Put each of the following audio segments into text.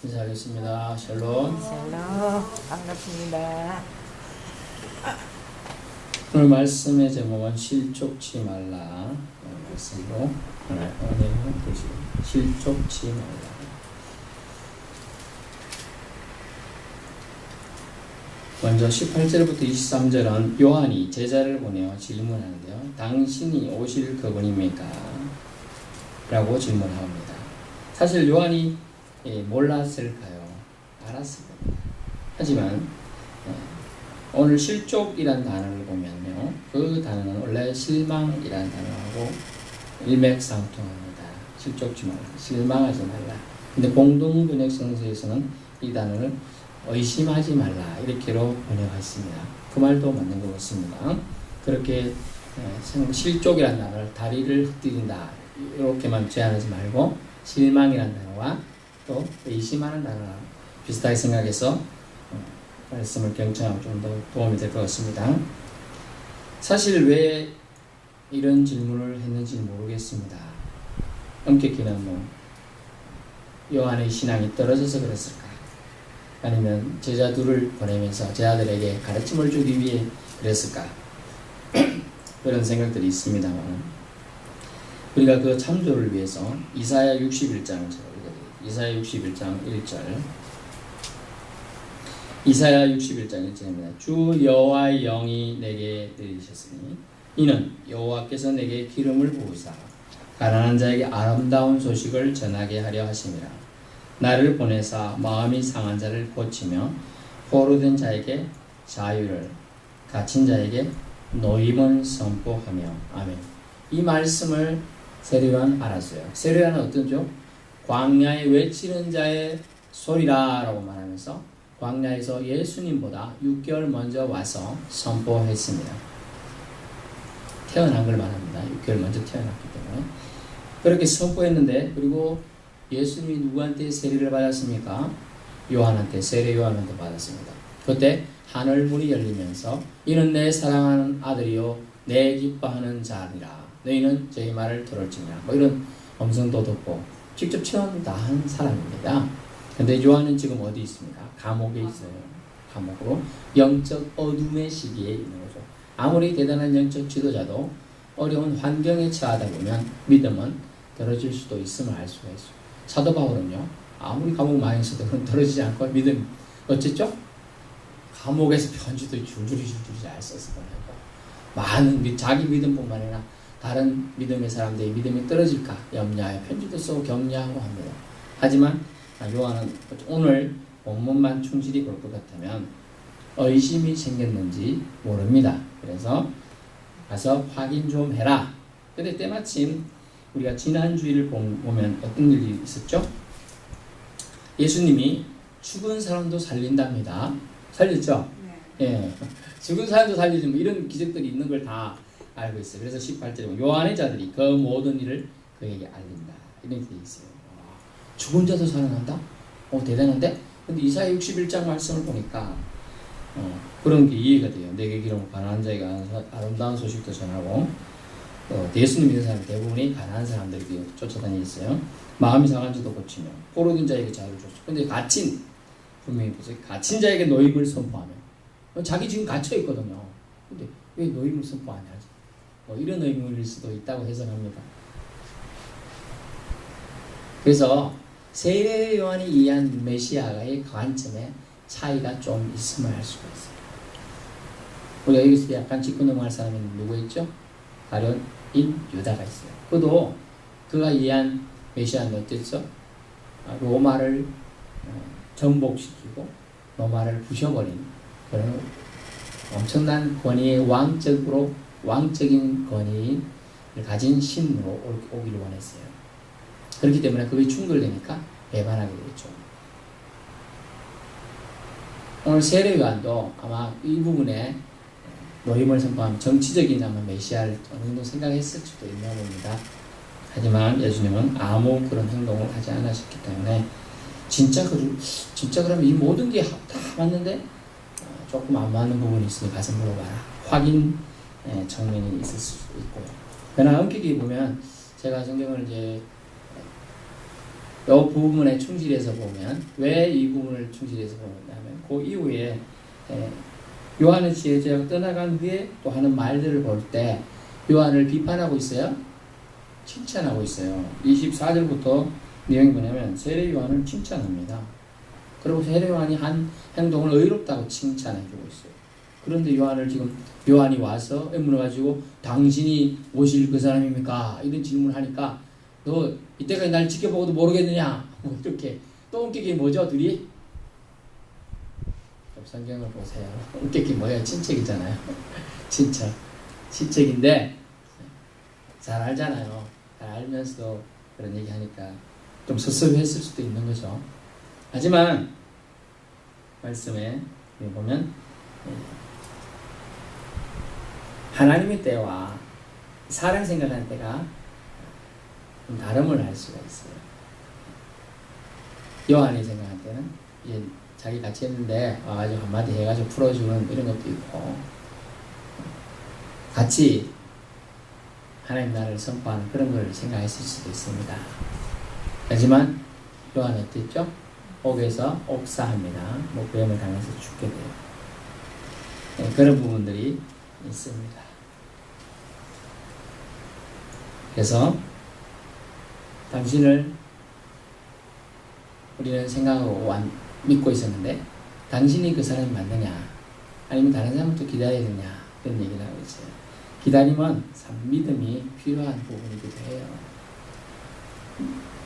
인사하겠습니다. 샬롬. 샬롬, 반갑습니다. 오늘 말씀의 제목은 실족치 말라 말씀으로 오늘 은혜를 보시고 실족치 말라. 먼저 18절부터 23절은 요한이 제자를 보내어 질문하는데요. 당신이 오실 그분입니까? 라고 질문합니다. 사실 요한이 몰랐을까요? 알았을 겁니다. 하지만 오늘 실족이라는 단어를 보면요, 그 단어는 원래 실망이라는 단어하고 일맥상통합니다. 실족치 말라, 실망하지 말라. 근데 공동번역 성서에서는 이 단어를 의심하지 말라 이렇게로 번역했습니다. 그 말도 맞는 것 같습니다. 그렇게 실족이라는 단어를 다리를 흩뜨린다 이렇게만 제한하지 말고 실망이라는 단어와 또 의심하는 단어와 비슷하게 생각해서 말씀을 경청하면 좀 더 도움이 될 것 같습니다. 사실 왜 이런 질문을 했는지 모르겠습니다. 엄격히는 요한의 신앙이 떨어져서 그랬을까? 아니면 제자들을 보내면서 제자들에게 가르침을 주기 위해 그랬을까? 그런 생각들이 있습니다만 우리가 그 참조를 위해서 이사야 61장을 이사야 61장 1절 이사야 61장 1절입니다. 주 여호와의 영이 내게 내리셨으니 이는 여호와께서 내게 기름을 부으사 가난한 자에게 아름다운 소식을 전하게 하려 하심이라. 나를 보내사 마음이 상한 자를 고치며 포로된 자에게 자유를 갇힌 자에게 노임을 선포하며. 아멘. 이 말씀을 세례요한 알았어요. 세례요한은 어떤죠? 광야에 외치는 자의 소리라 라고 말하면서 광야에서 예수님보다 6개월 먼저 와서 선포했습니다. 태어난 걸 말합니다. 6개월 먼저 태어났기 때문에 그렇게 선포했는데, 그리고 예수님이 누구한테 세례를 받았습니까? 요한한테, 세례 요한한테 받았습니다. 그때 하늘 문이 열리면서 이는 내 사랑하는 아들이요 내 기뻐하는 자니라. 너희는 저희 말을 들을지니라. 이런 음성도 듣고 직접 체험 다 한 사람입니다. 근데 요한은 지금 어디 있습니까? 감옥에 있어요. 감옥으로 영적 어둠의 시기에 있는 거죠. 아무리 대단한 영적 지도자도 어려운 환경에 처하다 보면 믿음은 떨어질 수도 있음을 알 수가 있어요. 사도 바울은요, 아무리 감옥 많이 있어도 그건 떨어지지 않고 믿음 어쨌죠? 감옥에서 편지도 줄줄이 잘 썼을 거예요. 많은 자기 믿음뿐만 아니라 다른 믿음의 사람들이 믿음이 떨어질까 염려하여 편지도 쓰고 격려하고 합니다. 하지만 요한은 오늘 본문만 충실히 볼 것 같으면 의심이 생겼는지 모릅니다. 그래서 가서 확인 좀 해라. 근데 때마침 우리가 지난 주일을 보면 어떤 일이 있었죠? 예수님이 죽은 사람도 살린답니다. 살렸죠? 네. 예. 죽은 사람도 살리지 이런 기적들이 있는 걸 다 알고 있어요. 그래서 18절에 요한의 자들이 그 모든 일을 그에게 알린다. 이런 게 있어요. 죽은 자도 살아난다? 대단한데? 근데 이사야 61장 말씀을 보니까 그런 게 이해가 돼요. 내게 기름 가난한 자에게 아름다운 소식도 전하고 예수님 믿는 사람 대부분이 가난한 사람들이 쫓아다니겠어요. 마음이 상한 자도 고치며 포로된 자에게 자유를 줬어. 근데 분명히 보세요. 갇힌 자에게 노임을 선포하며. 자기 지금 갇혀 있거든요. 근데 왜 노임을 선포 안 하지? 이런 의미일 수도 있다고 해석합니다. 그래서 세례 요한이 이해한 메시아의 관점에 차이가 좀 있음을 알 수가 있어요. 우리가 여기서 약간 짚고 넘어갈 사람은 누구 있죠? 가룟인 유다가 있어요. 그도 그가 이해한 메시아는 어땠죠? 로마를 정복시키고 로마를 부셔버린 그런 엄청난 권위의 왕적인 권위를 가진 신으로 오기를 원했어요. 그렇기 때문에 그게 충돌되니까 배반하게 되죠. 오늘 세례 요한도 아마 이 부분에 노임을 선포하면 정치적인 아마 메시아를 어느 정도 생각했을 수도 있나 봅니다. 하지만 예수님은 아무 그런 행동을 하지 않으셨기 때문에 진짜 그러면 이 모든 게 다 맞는데 조금 안 맞는 부분이 있으니 가서 물어봐라. 확인 측면이 있을 수도 있고요. 그러나 엄격히 보면 제가 성경을 이제 부분에 충실해서 보면 왜 이 부분을 충실해서 보냐면 그 이후에 요한의 제자가 떠나간 후에 또 하는 말들을 볼 때 요한을 비판하고 있어요? 칭찬하고 있어요. 24절부터 내용이 뭐냐면 세례 요한을 칭찬합니다. 그리고 세례 요한이 한 행동을 의롭다고 칭찬해주고 있어요. 그런데 요한이 와서 물어가지고 당신이 오실 그 사람입니까? 이런 질문을 하니까 너 이때까지 날 지켜보고도 모르겠느냐? 뭐 이렇게 또 엄격히 뭐죠? 둘이? 성경을 보세요. 엄격히 뭐예요? 친척이잖아요. 친척인데 잘 알잖아요. 잘 알면서도 그런 얘기 하니까 좀 섭섭했을 수도 있는 거죠. 하지만 말씀에 보면 하나님의 때와 사람 생각하는 때가 좀 다름을 알 수가 있어요. 요한이 생각할 때는 이제 자기 같이 했는데 와가지고 한마디 해가지고 풀어주는 이런 것도 있고 같이 하나님 나라를 선포하는 그런 걸 생각했을 수도 있습니다. 하지만 요한은 어땠죠? 옥에서 옥사합니다. 목배임을 당해서 죽게 돼요. 네, 그런 부분들이 있습니다. 그래서 당신을 우리는 생각하고 믿고 있었는데 당신이 그 사람이 맞느냐 아니면 다른 사람을 또 기다려야 되냐 그런 얘기를 하고 있어요. 기다림은 믿음이 필요한 부분이기도 해요.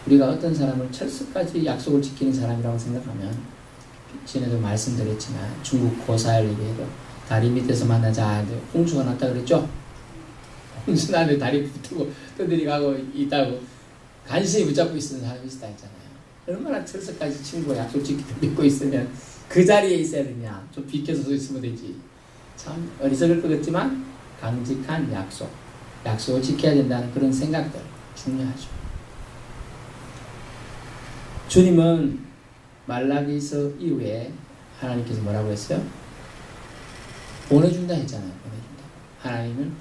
우리가 어떤 사람을 철수까지 약속을 지키는 사람이라고 생각하면 전에도 말씀드렸지만 중국 고사를 얘기해도 다리 밑에서 만나자 홍수가 났다 그랬죠? 홍수 나는데 다리 붙고 떠들이 가고 있다고 간신히 붙잡고 있는 사람이 있다 했잖아요. 얼마나 철수까지 친구가 약속 지키고 믿고 있으면 그 자리에 있어야 되냐. 좀 비켜서 서 있으면 되지. 참 어리석을 것 같지만 강직한 약속을 지켜야 된다는 그런 생각들 중요하죠. 주님은 말라기서 이후에 하나님께서 뭐라고 했어요? 보내준다 했잖아요. 보내준다. 하나님은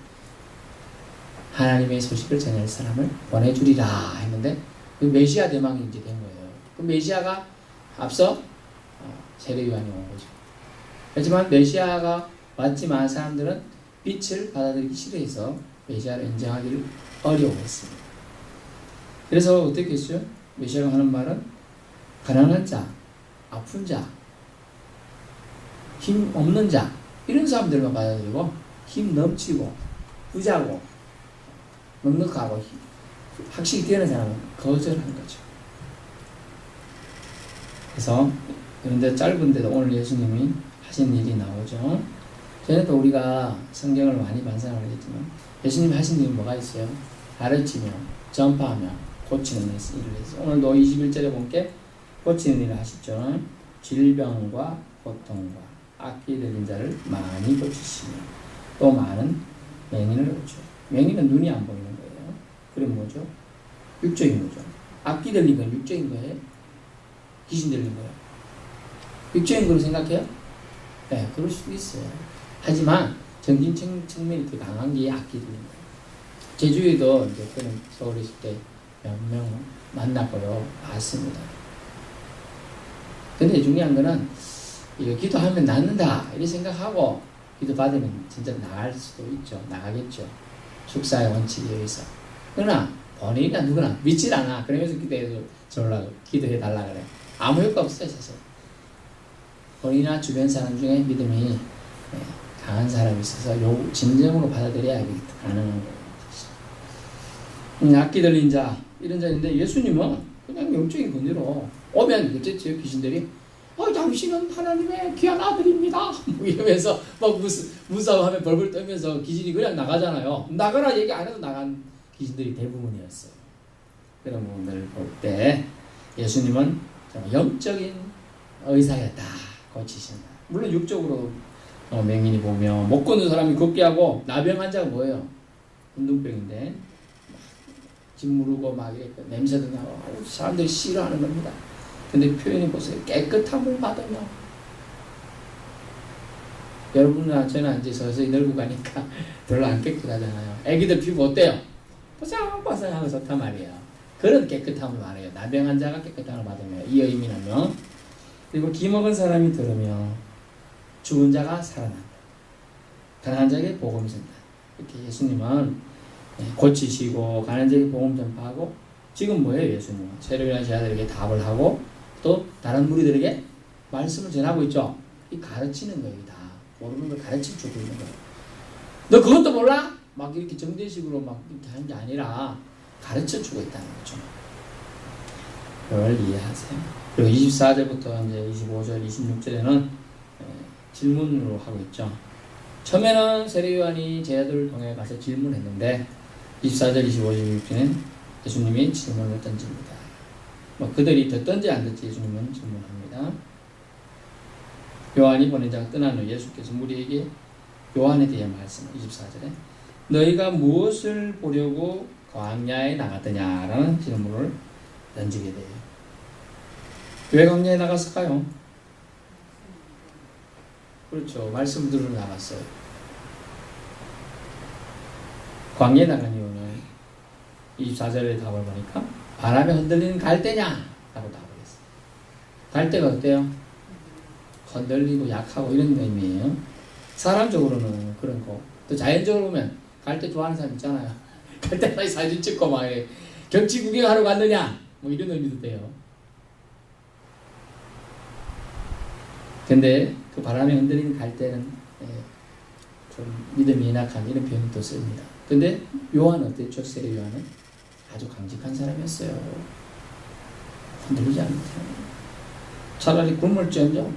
하나님의 소식을 전할 사람을 보내주리라 했는데 그 메시아 대망이 이제 된 거예요. 그 메시아가 앞서 세례 요한이 온 거죠. 하지만 메시아가 왔지만 사람들은 빛을 받아들이기 싫어해서 메시아를 인정하기를 어려워했습니다. 그래서 어떻게 했어요? 메시아가 하는 말은 가난한 자, 아픈 자, 힘 없는 자 이런 사람들만 받아들이고 힘 넘치고 부자고 넉넉하고 학식이 뛰어난 사람은 거절하는 거죠. 그래서 그런데 짧은데도 오늘 예수님이 하신 일이 나오죠. 전에도 우리가 성경을 많이 반상을 하겠지만 예수님이 하신 일이 뭐가 있어요? 가르치며 전파하며 고치는 일을 했어요. 오늘도 21절에 본게 고치는 일을 하셨죠. 질병과 고통과 악기 들린 자를 많이 고치시며 또 많은 맹인을 고쳐요. 맹인은 눈이 안 보이는 거예요. 그럼 뭐죠? 육적인 거죠. 악기 들린 건 육적인 거예요? 귀신 들린 거예요? 육적인 거로 생각해요? 네, 그럴 수도 있어요. 하지만 정신 측면이 더 강한 게 악기 들린 거예요. 제주에도 이제 그런 서울에 있을 때 몇 명 만났고요. 봤습니다. 근데 중요한 거는 이거 기도하면 낫는다 이렇게 생각하고 기도 받으면 진짜 나갈 수도 있죠. 나가겠죠. 축사의 원칙에 의해서. 그러나 본인이나 누구나 믿질 않아. 그러면서 기도해 달라 그래. 아무 효과 없어요. 사실. 본인이나 주변 사람 중에 믿음이 강한 사람이 있어서 진정으로 받아들여야 가능한 거예요. 악기 들린 자 이런 자인데 예수님은 그냥 영적인 권위로 오면 어쨌죠. 귀신들이 당신은 하나님의 귀한 아들입니다. 뭐 이러면서 막 무서워하면 벌벌 떨면서 귀신이 그냥 나가잖아요. 나가라 얘기 안 해도 나간 귀신들이 대부분이었어요. 그런 부분들을 볼 때 예수님은 영적인 의사였다. 고치신다. 물론 육적으로 맹인이 보며 못 걷는 사람이 걷게 하고 나병 환자가 뭐예요? 운동병인데 집 무르고 막 이렇게 냄새도 나고 사람들이 싫어하는 겁니다. 근데 표현이 보세요. 깨끗함을 받으며. 여러분이나 저는 이제 서서히 늙고 가니까 별로 안 깨끗하잖아요. 애기들 피부 어때요? 바삭바삭하고 좋단 말이에요. 그런 깨끗함을 말해요. 나병한 자가 깨끗함을 받으며 이 의미는요. 그리고 기먹은 사람이 들으며 죽은 자가 살아난다. 가난한 자에게 복음이 전다. 이렇게 예수님은 고치시고 가난한 자에게 복음 전파하고 지금 뭐예요? 예수님은 세례요한 제자들에게 답을 하고 또 다른 무리들에게 말씀을 전하고 있죠. 이 가르치는 거예요. 다 모르는 걸 가르쳐주고 있는 거예요. 너 그것도 몰라? 막 이렇게 정대식으로 막 이렇게 하는 게 아니라 가르쳐주고 있다는 거죠. 그걸 이해하세요. 그리고 24절부터 이제 25절, 26절에는 질문으로 하고 있죠. 처음에는 세례요한이 제자들을 통해 가서 질문했는데 24절, 25절, 26절에는 예수님이 질문을 던집니다. 뭐 그들이 듣든지 안 듣지 예수님은 질문합니다. 요한이 보낸 자가 떠난 후 예수께서 무리에게 요한에 대해 말씀 24절에 너희가 무엇을 보려고 광야에 나갔더냐라는 질문을 던지게 돼요. 왜 광야에 나갔을까요? 그렇죠. 말씀 들으러 나갔어요. 광야에 나간 이유는 24절의 답을 보니까 바람에 흔들리는 갈대냐? 라고 답을 했어요. 갈대가 어때요? 흔들리고 약하고 이런 의미예요. 사람적으로는 그런 거. 또 자연적으로 보면 갈대 좋아하는 사람 있잖아요. 갈대까지 사진 찍고 막 경치 구경하러 갔느냐? 뭐 이런 의미도 돼요. 근데 그 바람에 흔들리는 갈대는 좀 믿음이 약한 이런 표현도 씁니다. 근데 요한은 어땠죠? 세례 요한은 아주 강직한 사람이었어요. 흔들리지 않는 사람. 차라리 굶을지언정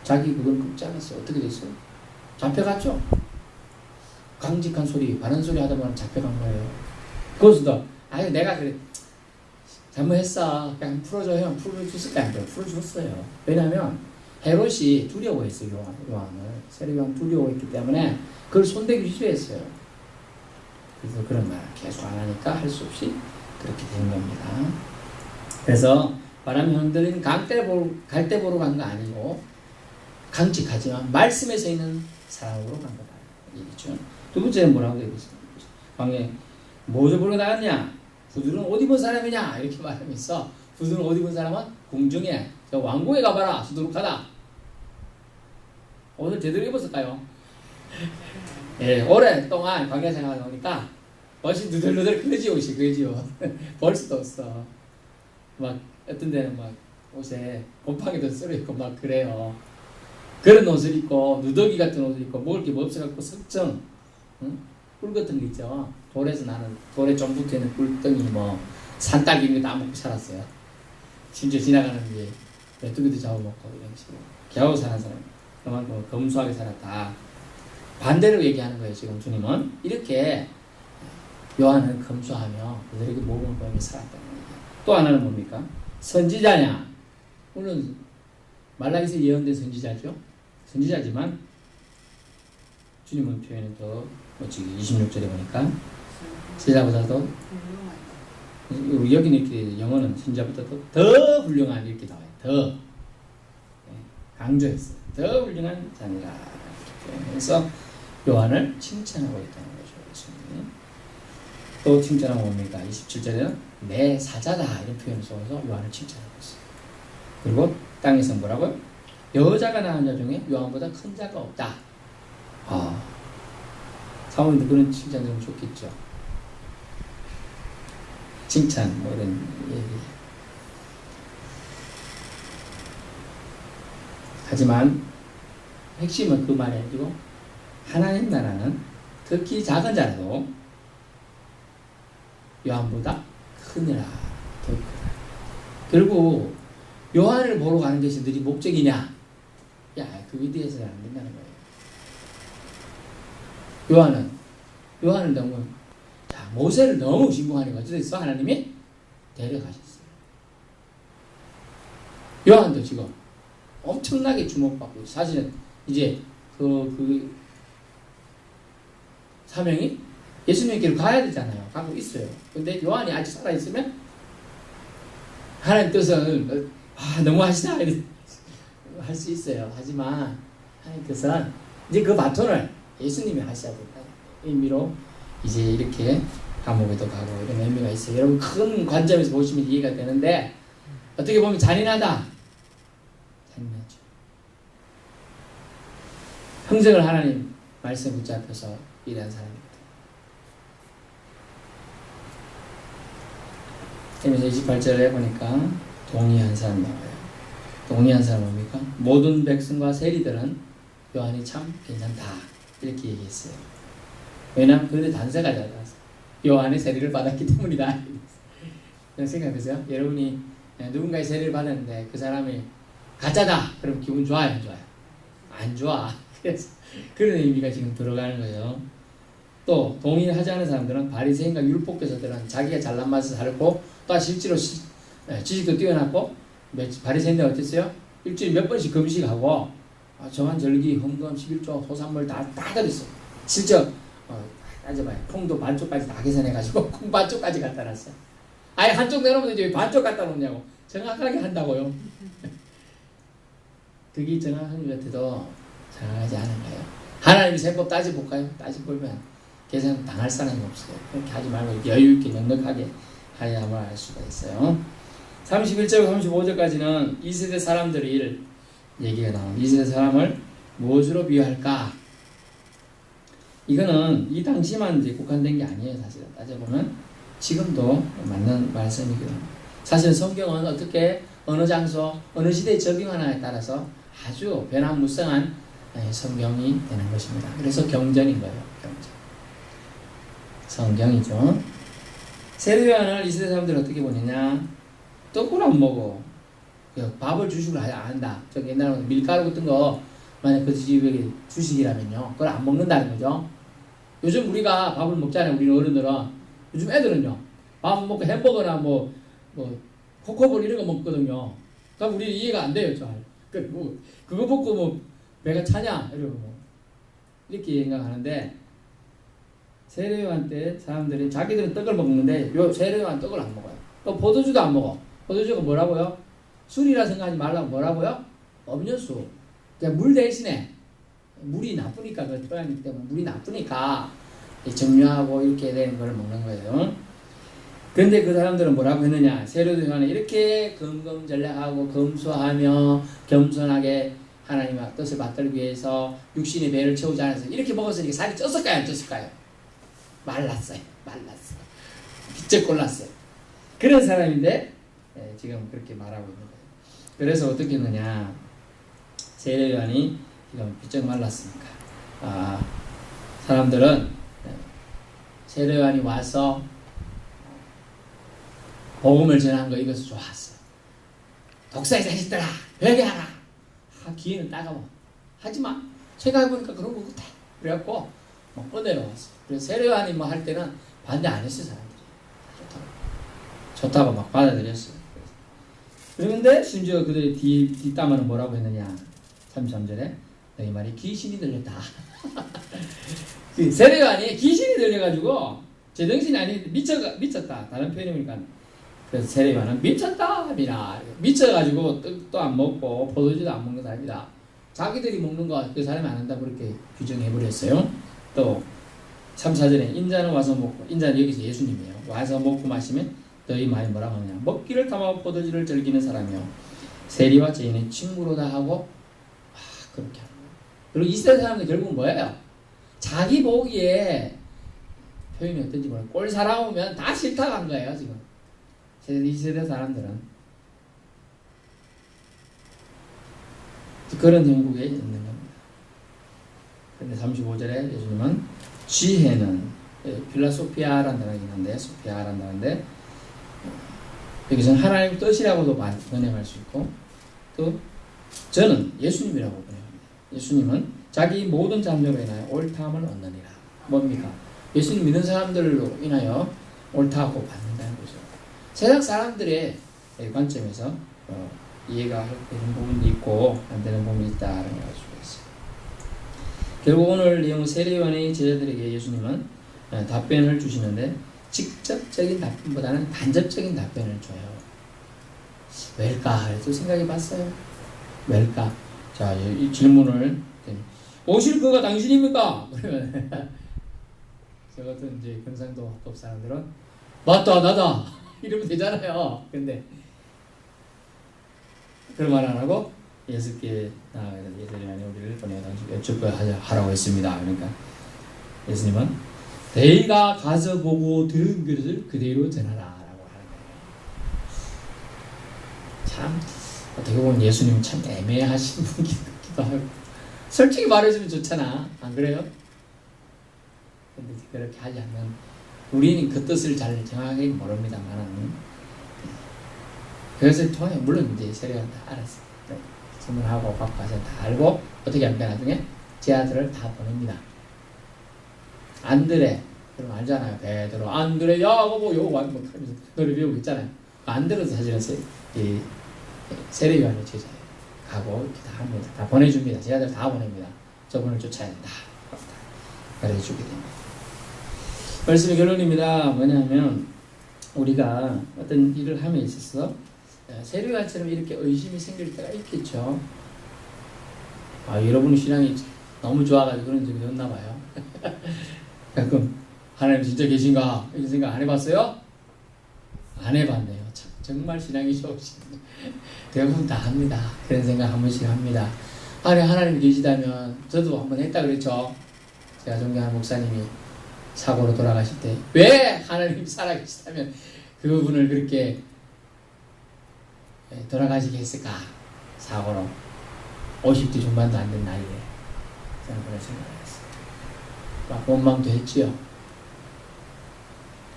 자기 그걸 긁지 않았어요. 어떻게 됐어요? 잡혀갔죠? 강직한 소리, 바른 소리 하다 보면 잡혀간 거예요. 그것도 아니 내가 그래 잘못했어. 그냥 풀어줘 형. 풀어줬을까? 안 돼요. 풀어줬어요. 왜냐하면 헤롯이 두려워했어요. 요한을. 세례 요한 두려워했기 때문에 그걸 손대기 싫어했어요. 그래서 그런 말 계속 안 하니까 할 수 없이 그렇게 된 겁니다. 그래서 바람이 흔들리는 갈대 보러 간 거 아니고 강직하지만 말씀에 서 있는 사람으로 간 거다. 얘기죠. 두 번째는 뭐라고 얘기했어요? 광야에 뭐를 보러 나갔냐? 부들은 옷 입은 사람이냐? 이렇게 말하면서 부들은 옷 입은 사람은 궁정에 저 왕궁에 가봐라. 수두룩하다. 오늘 제대로 입었을까요? 예, 오랫동안 광야 생활을 하니까 옷이 누들누들 그러지 옷이 그러지요. 볼 수도 없어. 막 어떤 데는 막 옷에 곰팡이도 쓸어있고 막 그래요. 그런 옷을 입고 누더기 같은 옷을 입고 먹을 게 뭐 없어갖고 석정 꿀 같은 거 있죠. 돌에서 나는 돌에 좀 붙어있는 꿀덩이 뭐 산딸기 이런 거 다 먹고 살았어요. 심지어 지나가는 게 메뚜기도 잡아먹고 이런 식으로 겨우 사는 사람 그만큼 검소하게 살았다. 반대로 얘기하는 거예요. 지금 주님은 이렇게 요한은 검소하며 그들에게 복음을 보이며 살았다는 얘기예요. 또 하나는 뭡니까? 선지자냐? 물론 말라기서 예언된 선지자죠. 선지자지만 주님은 표현은 더 멋지게 26절에 보니까 제자보다도 여기는 이렇게 영어는 선지자보다도 더 훌륭한 이렇게 나와요. 더 강조했어요. 더 훌륭한 자니라. 그래서 요한을 칭찬하고 있다는 거죠. 예수님. 또 칭찬하고 뭡니까? 27절에는 내 사자다 이런 표현을 써서 요한을 칭찬하고 있어요. 그리고 땅에서 뭐라고요? 여자가 낳은 자 중에 요한보다 큰 자가 없다. 사모님도 그런 칭찬 들으면 좋겠죠. 칭찬 뭐 이런 얘기. 하지만 핵심은 그 말이 아니고 하나님 나라는 특히 작은 자라도 요한보다 크니라. 더 크다. 결국 요한을 보러 가는 것이 너희 목적이냐? 야, 그에 대해서는 안 된다는 거예요. 요한을 너무 모세를 너무 신봉하니까 어쩌겠어? 하나님이 데려가셨어요. 요한도 지금 엄청나게 주목받고 사실은 이제 그 사명이 예수님께로 가야 되잖아요. 가고 있어요. 근데 요한이 아직 살아있으면 하나님 뜻은 너무 하시다 할 수 있어요. 하지만 하나님 뜻은 이제 그 바톤을 예수님이 하셔야 된다. 의미로 이제 이렇게 감옥에도 가고 이런 의미가 있어요. 여러분 큰 관점에서 보시면 이해가 되는데 어떻게 보면 잔인하다. 잔인하죠. 평생을 하나님 말씀 붙잡혀서 일한 사람입니다. 그래서 28절에 해보니까 동의한 사람 나와요. 동의한 사람 뭡니까? 모든 백성과 세리들은 요한이 참 괜찮다 이렇게 얘기했어요. 왜냐하면 그들이 단서가 잡아서 요한의 세리를 받았기 때문이다. 생각하세요? 여러분이 누군가의 세리를 받았는데 그 사람이 가짜다 그러면 기분 좋아요? 안 좋아요? 안 좋아. 그래서 그런 의미가 지금 들어가는 거예요. 또 동의하지 않은 사람들은 바리새인과 율법교사들은 자기가 잘난 맛을 살고 또 실제로 지식도 뛰어났고 바리새인들은 어땠어요? 일주일에 몇 번씩 금식하고 정한 절기, 헌금, 11조, 소산물 다 드렸어. 실적 따져봐요. 콩도 반쪽까지 다 계산해가지고 콩 반쪽까지 갖다 놨어요. 아예 한쪽 내놓으면 되지 왜 반쪽 갖다 놓냐고. 정확하게 한다고요. 그게 정확한 것 같아도 정확하지 않은 거예요. 하나님이 세법 따져볼까요? 따져보면 계산 당할 사람이 없어요. 그렇게 하지 말고 이렇게 여유있게 넉넉하게 하야만 알 수가 있어요. 31절 35절까지는 2세대 사람들이 얘기가 나옵니다. 2세대 사람을 무엇으로 비유할까? 이거는 이 당시만 이제 국한된 게 아니에요. 사실은 따져보면 지금도 맞는 말씀이기도 합니다. 사실 성경은 어떻게 어느 장소 어느 시대에 적용하느냐에 따라서 아주 변화무쌍한 성경이 되는 것입니다. 그래서 경전인 거예요. 경전. 성경이죠. 세례요한을 2세대 사람들이 어떻게 보느냐? 떡을 안 먹어. 밥을 주식으로 안 한다. 저기 옛날에 밀가루 같은 거 만약 그 집에 주식이라면요, 그걸 안 먹는다는 거죠. 요즘 우리가 밥을 먹잖아요. 우리 어른들은. 요즘 애들은요, 밥 먹고 햄버거나 뭐 코코볼 이런 거 먹거든요. 그럼 우리 이해가 안 돼요, 잘. 그거 먹고 뭐 배가 차냐 이러고 이렇게 생각하는데 세례요한 때 사람들이 자기들은 떡을 먹는데 요 세례요한 떡을 안 먹어요. 또 포도주도 안 먹어. 포도주가 뭐라고요? 술이라 생각하지 말라고 뭐라고요? 음료수. 그냥 물 대신에 물이 나쁘니까 그 토양이기 때문에 물이 나쁘니까 정류하고 이렇게 되는 걸 먹는 거예요. 그런데 그 사람들은 뭐라고 했느냐? 세례요한은 이렇게 금검전략하고 검소하며 겸손하게 하나님의 뜻을 받들기 위해서 육신의 배를 채우지 않아서 이렇게 먹었으니까 살이 쪘을까요? 안 쪘을까요? 말랐어요. 비쩍 골랐어요. 그런 사람인데 지금 그렇게 말하고 있는 거예요. 그래서 어떻게 했느냐? 세례요한이 지금 비쩍 말랐으니까 사람들은 세례요한이 와서 복음을 전한 거 이것이 좋았어요. 독사의 자식들아 회개하라. 기회는 따가워. 하지마. 생각해보니까 그런 거 같아. 그래갖고 막 꺼내놓았어. 그래서 세례요한이 뭐 할 때는 반대 안 했어요. 사람들이. 좋다고 막 받아들였어요. 그런데 심지어 그들의 뒷담화는 뭐라고 했느냐? 33절에 너희 말이 귀신이 들렸다. 세례요한이 귀신이 들려가지고 제정신이 아닌데 미쳤다. 다른 표현이니까. 그래서 세례요한은 미쳤다. 미쳐가지고 떡도 안 먹고 포도주도 안 먹는 사람이다. 자기들이 먹는 거 그 사람이 안 한다고 그렇게 규정해버렸어요. 또 3, 4절에 인자는 와서 먹고, 인자는 여기서 예수님이에요. 와서 먹고 마시면 너희 말이 뭐라고 하느냐? 먹기를 탐하고 포도주를 즐기는 사람이요 세리와 죄인의 친구로다 하고 그렇게 하는 거예요. 그리고 이스라엘 사람들 결국은 뭐예요? 자기 보기에 표현이 어떤지 모르겠어요. 꼴 살아오면 다 싫다고 한 거예요. 지금 이 세대 사람들은 그런 형국에 있는 겁니다. 그런데 35절에 예수님은 지혜는 필라소피아라는 단어가 있는데 소피아라는 단어인데 여기서는 하나님 뜻이라고도 번역할 수 있고 또 저는 예수님이라고 번역합니다. 예수님은 자기 모든 자녀로 인하여 옳다함을 얻느니라. 뭡니까? 예수님 믿는 사람들로 인하여 옳다고 받는다는 거죠. 세상 사람들의 관점에서 이해가 되는 부분이 있고 안 되는 부분이 있다는 걸 알 수가 있어요. 결국 오늘 내용 세례요한의 제자들에게 예수님은 답변을 주시는데 직접적인 답변보다는 간접적인 답변을 줘요. 왜일까? 또 생각해 봤어요. 왜일까? 자, 이 질문을 오실 그가 당신입니까? 그러면 저 같은 이제 경상도 합법 사람들은 맞다 나다 이러면 되잖아요. 근데 그런 말 안 하고 6개 나아가서 예수님 안에 우리를 보내다 하라고 했습니다. 그러니까 예수님은 너희가 가서 보고 들은 것을 그대로 전하라 라고 하는 거예요. 참 어떻게 보면 예수님은 참 애매하신 분이기도 하고 솔직히 말해주면 좋잖아. 안 그래요? 근데 그렇게 하지 않는 우리는 그 뜻을 잘 정확하게 모릅니다만 그것을 통해 물론 이제 세례가 다 알았어요. 질문하고 바꿔서 다 알고 어떻게 하면 나중에 제 아들을 다 보냅니다. 안드레 그럼 알잖아요. 베드로 안드레 야고보 요한 뭐 하면서 노래 배우고 있잖아요. 안드레도 사실은 세례 요한의 제자예요. 가고 이렇게 다 합니다. 다 보내줍니다. 제 아들 다 보냅니다. 저분을 쫓아야 된다. 가르쳐주게 됩니다. 말씀의 결론입니다. 뭐냐면 우리가 어떤 일을 함에 있어서 세례요한처럼 이렇게 의심이 생길 때가 있겠죠. 여러분 신앙이 너무 좋아가지고 그런 적이 없나 봐요. 가끔 하나님 진짜 계신가 이런 생각 안 해봤어요? 안 해봤네요. 참, 정말 신앙이 좋으시네. 대부분 다 합니다. 그런 생각 한 번씩 합니다. 아니 하나님 계시다면 저도 한번 했다 그랬죠. 제가 존경하는 목사님이 사고로 돌아가실 때 왜 하나님이 살아계시다면 그분을 그렇게 돌아가시게 했을까? 사고로 50대 중반도 안 된 나이에 저는 그런 생각을 했어요. 막 원망도 했지요.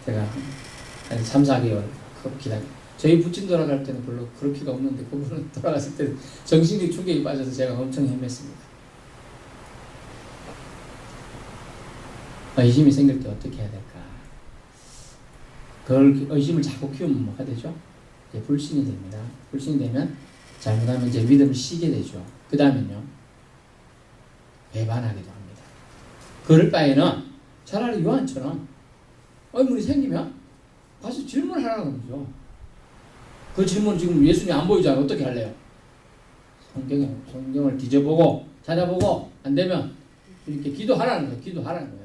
제가 한 3, 4개월 기다려. 저희 부친 돌아갈 때는 별로 그렇게가 없는데 그분은 돌아갔을 때는 정신적 충격이 빠져서 제가 엄청 헤맸습니다. 의심이 생길 때 어떻게 해야 될까? 그걸 의심을 자꾸 키우면 뭐가 되죠? 이제 불신이 됩니다. 불신이 되면 잘못하면 이제 믿음을 쉬게 되죠. 그 다음엔요 배반하기도 합니다. 그럴 바에는 차라리 요한처럼 의문이 생기면 가서 질문하라는 거죠. 그 질문 지금 예수님 안 보이잖아요. 어떻게 할래요? 성경을 뒤져보고 찾아보고 안 되면 이렇게 기도하라는 거예요. 기도하라는 거예요.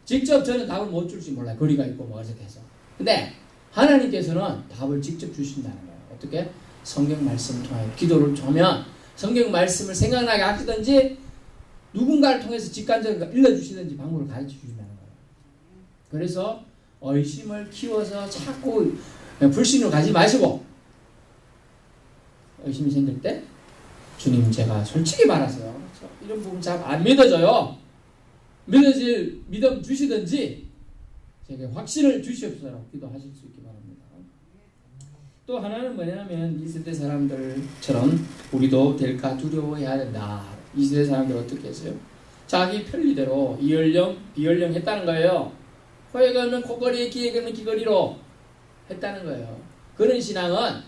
직접 저는 답을 못 줄지 몰라요. 거리가 있고 뭐 어색해서. 근데 하나님께서는 답을 직접 주신다는 거예요. 어떻게? 성경 말씀을 통하여 기도를 하면 성경 말씀을 생각나게 하시든지 누군가를 통해서 직관적으로 일러주시든지 방법을 가르쳐 주신다는 거예요. 그래서 의심을 키워서 자꾸 불신으로 가지 마시고 의심이 생길 때 주님 제가 솔직히 말하세요. 이런 부분 잘 안 믿어져요. 믿어질 믿음 주시든지 제게 확신을 주시옵소서 기도하실 수 있기 바랍니다. 또 하나는 뭐냐면 이 세대 사람들처럼 우리도 될까 두려워해야 된다. 이 세대 사람들 어떻게 했어요? 자기 편리대로 이연령 비연령 했다는 거예요. 코에 걸면 코걸이에 귀에 걸면 귀걸이로 했다는 거예요. 그런 신앙은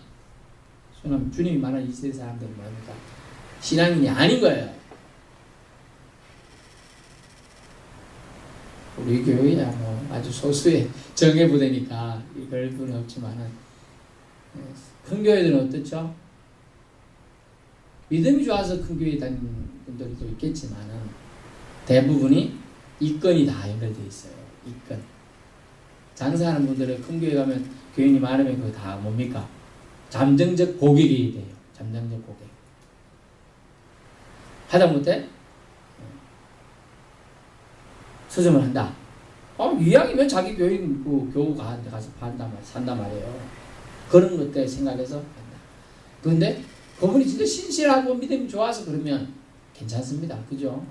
주님이 말하는 이 세대 사람들은 뭡니까? 신앙인이 아닌 거예요. 우리 교회야 뭐 아주 소수의 정예부대니까 이럴 분은 없지만은 큰 교회들은 어떻죠? 믿음이 좋아서 큰 교회 다니는 분들도 있겠지만은 대부분이 이권이 다 연결되어 있어요. 이권. 장사하는 분들은 큰 교회 가면 교인이 많으면 그거 다 뭡니까? 잠정적 고객이 돼요. 잠정적 고객. 하다못해 서점을 한다. 이왕이면 자기 교인 그 교우가 데 가서 산단 말이에요. 그런 것들 생각해서 한다. 그런데 그분이 진짜 신실하고 믿음이 좋아서 그러면 괜찮습니다. 그죠?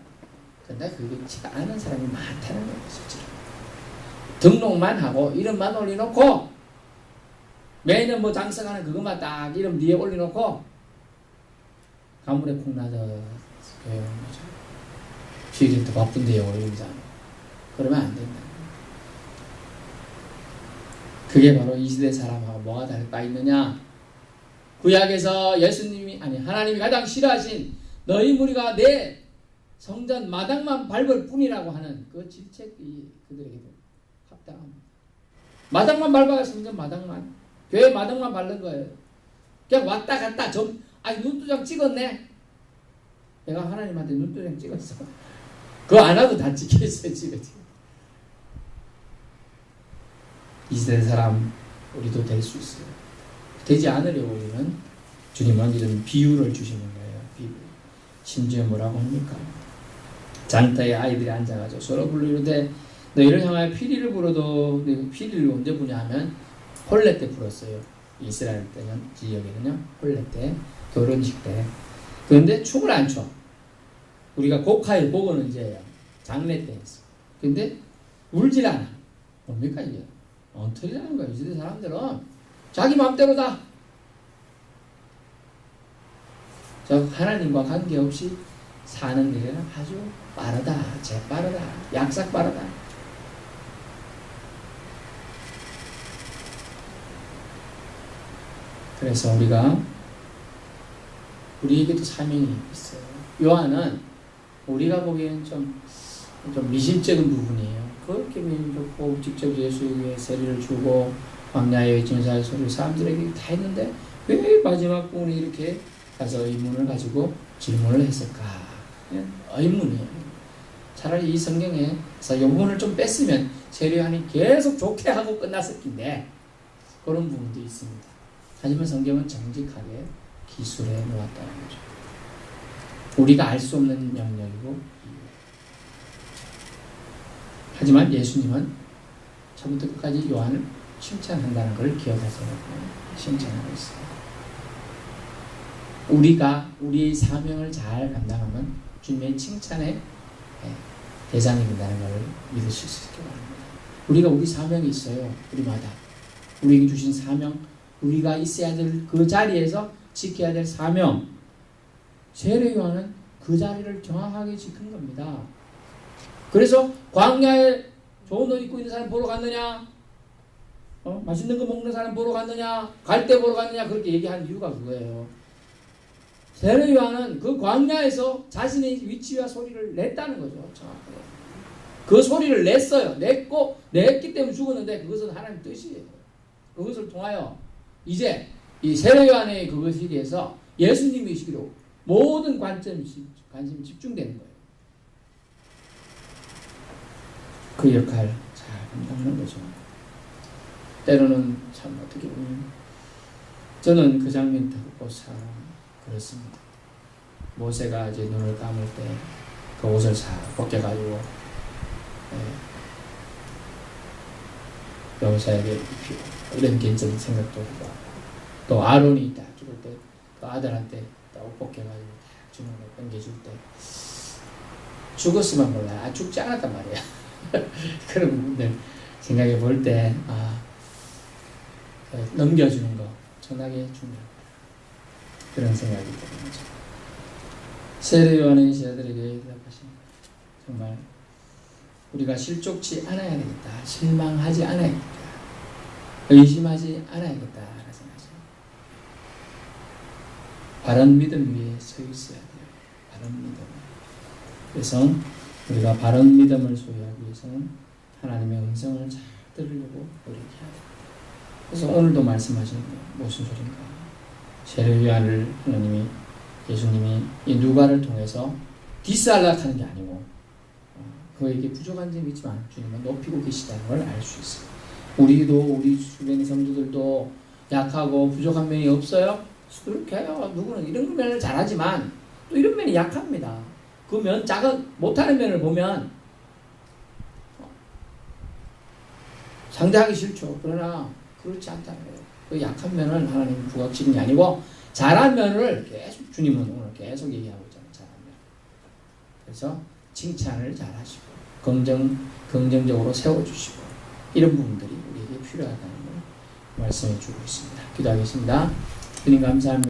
근데 그렇지가 않은 사람이 많다는 거예요. 실제로. 등록만 하고 이름만 올려놓고 매년 뭐 장사하는 그것만 딱 이름 뒤에 올려놓고 가물에 콩 나서 교회 오는 거죠. 주일은 또 바쁜데요. 이러잖아요. 그러면 안 된다. 그게 바로 이 시대 사람하고 뭐가 다를 바 있느냐? 구약에서 예수님이 하나님이 가장 싫어하신 너희 무리가 내 성전 마당만 밟을 뿐이라고 하는 그 질책이 그들에게 합당합니다. 마당만 밟아가 성전 마당만 교회 마당만 밟는 거예요. 그냥 왔다 갔다 눈도장 찍었네. 내가 하나님한테 눈도장 찍었어. 그거 안 하고 다 찍혀있어요. 집에. 이스라엘 사람 우리도 될 수 있어요. 되지 않으려고 우리는 주님은 이런 비유를 주시는 거예요. 비유. 심지어 뭐라고 합니까? 장터에 아이들이 앉아가지고 서로 부르는데 너희를 향하여 피리를 불어도 피리를 언제 부냐 하면 홀레 때 불었어요. 이스라엘 때는 지역에는요. 홀레 때 결혼식 때. 그런데 춤을 안 춰. 우리가 곡하일 곡은 이제 장례 때 했어. 근데 울질 않아. 뭡니까 이게? 엉터리라는 거예요. 이스라엘 사람들은 자기 마음대로다. 저 하나님과 관계없이 사는 일은 아주 빠르다, 재빠르다, 약삭 빠르다. 그래서 우리에게도 사명이 있어요. 요한은 우리가 보기에는 좀 미심쩍은 부분이에요. 그렇게 좋고 직접 예수에게 세례를 주고 광야에 외치는 소리를 사람들에게 다 했는데 왜 마지막 부분에 이렇게 가서 의문을 가지고 질문을 했을까? 의문이에요. 차라리 이 성경에서 이 부분을 좀 뺐으면 세례 요한이 계속 좋게 하고 끝났을 텐데 그런 부분도 있습니다. 하지만 성경은 정직하게 기술해 놓았다는 거죠. 우리가 알 수 없는 영역이고 하지만 예수님은 처음부터 끝까지 요한을 칭찬한다는 걸 기억하세요. 칭찬하고 있어요. 우리가 우리의 사명을 잘 감당하면 주님의 칭찬의 대상이 된다는 걸 믿으실 수 있게 바랍니다. 우리가 우리 사명이 있어요. 우리마다. 우리에게 주신 사명, 우리가 있어야 될 그 자리에서 지켜야 될 사명. 세례 요한은 그 자리를 정확하게 지킨 겁니다. 그래서 광야에 좋은 옷 입고 있는 사람 보러 갔느냐? 맛있는 거 먹는 사람 보러 갔느냐? 갈대 보러 갔느냐? 그렇게 얘기한 이유가 그거예요. 세례 요한은 그 광야에서 자신의 위치와 소리를 냈다는 거죠. 정확하게. 그 소리를 냈어요. 냈기 때문에 죽었는데 그것은 하나님 뜻이에요. 그것을 통하여 이제 이 세례 요한의 그것에 대해서 예수님이시기로 모든 관심이 집중되는 거예요. 그 역할 잘 감당하는 거죠. 때로는 참 어떻게 보면 저는 그 장면 듣고 참 그렇습니다. 모세가 이제 눈을 감을 때 그 옷을 싹 벗겨가지고 여호사에게 입히고 이런 개인적인 생각도 하고 또 아론이 딱 죽을 때 그 아들한테 딱 옷 벗겨가지고 딱 주는 거 땡겨줄 때 죽었으면 몰라. 죽지 않았단 말이야. 그런 부분들 생각해 볼 때 넘겨주는 거 엄청나게 중요합니다. 그런 생각이 드는 거죠. 세례 요한의 제자들에게 대답하십니다. 정말 우리가 실족치 않아야 되겠다. 실망하지 않아야겠다. 의심하지 않아야겠다. 라는 생각이죠. 바른 믿음 위에 서 있어야 돼요. 바른 믿음. 그래서 우리가 바른 믿음을 소유하기 위해서는 하나님의 음성을 잘 들으려고 노력해야 돼요. 그래서 오늘도 말씀하시는 게 무슨 소린가? 세례 요한을 예수님이 이 누가를 통해서 디스하려고 하는 게 아니고 그에게 부족한 점이 있지만 주님은 높이고 계시다는 걸 알 수 있어요. 우리도 우리 주변의 성도들도 약하고 부족한 면이 없어요? 그렇게 해요. 누구는 이런 면을 잘하지만 또 이런 면이 약합니다. 그 면 못하는 면을 보면 상대하기 싫죠. 그러나 그렇지 않다는 거예요. 그 약한 면을 하나님 부각시키는 게 아니고 잘한 면을 계속 주님은 오늘 계속 얘기하고 있잖아요. 잘한 면. 그래서 칭찬을 잘 하시고 긍정적으로 세워주시고 이런 부분들이 우리에게 필요하다는 걸 말씀해 주고 있습니다. 기도하겠습니다. 주님 감사합니다.